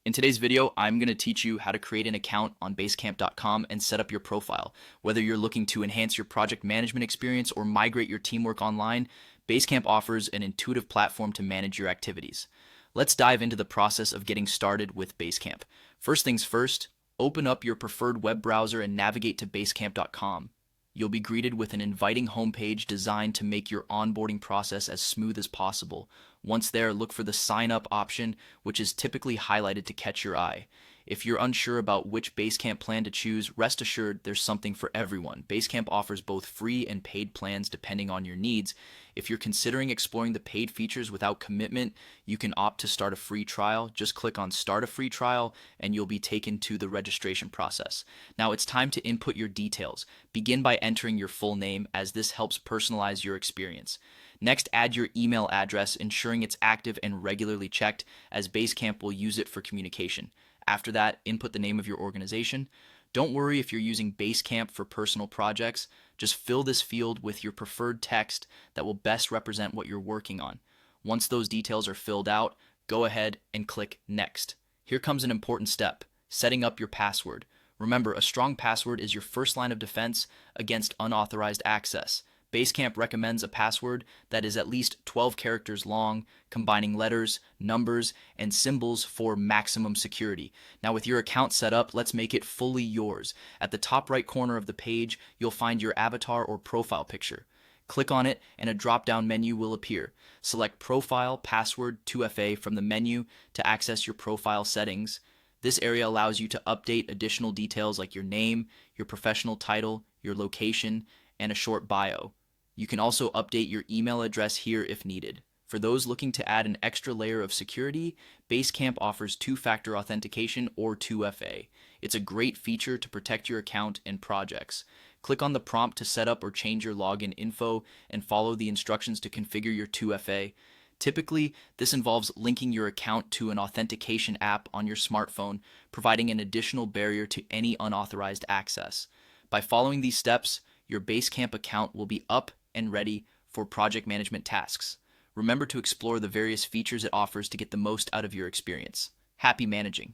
In today's video, I'm going to teach you how to create an account on Basecamp.com and set up your profile. Whether you're looking to enhance your project management experience or migrate your teamwork online, Basecamp offers an intuitive platform to manage your activities. Let's dive into the process of getting started with Basecamp. First things first, open up your preferred web browser and navigate to Basecamp.com. You'll be greeted with an inviting homepage designed to make your onboarding process as smooth as possible. Once there, look for the Sign Up option, which is typically highlighted to catch your eye. If you're unsure about which Basecamp plan to choose, rest assured there's something for everyone. Basecamp offers both free and paid plans depending on your needs. If you're considering exploring the paid features without commitment, you can opt to start a free trial. Just click on Start a Free Trial and you'll be taken to the registration process. Now it's time to input your details. Begin by entering your full name, as this helps personalize your experience. Next, add your email address, ensuring it's active and regularly checked, as Basecamp will use it for communication. After that, input the name of your organization. Don't worry if you're using Basecamp for personal projects. Just fill this field with your preferred text that will best represent what you're working on. Once those details are filled out, go ahead and click Next. Here comes an important step: setting up your password. Remember, a strong password is your first line of defense against unauthorized access. Basecamp recommends a password that is at least 12 characters long, combining letters, numbers, and symbols for maximum security. Now, with your account set up, let's make it fully yours. At the top right corner of the page, you'll find your avatar or profile picture. Click on it and a drop-down menu will appear. Select Profile Password 2FA from the menu to access your profile settings. This area allows you to update additional details like your name, your professional title, your location, and a short bio. You can also update your email address here if needed. For those looking to add an extra layer of security, Basecamp offers two-factor authentication, or 2FA. It's a great feature to protect your account and projects. Click on the prompt to set up or change your login info and follow the instructions to configure your 2FA. Typically, this involves linking your account to an authentication app on your smartphone, providing an additional barrier to any unauthorized access. By following these steps, your Basecamp account will be up and ready for project management tasks. Remember to explore the various features it offers to get the most out of your experience. Happy managing!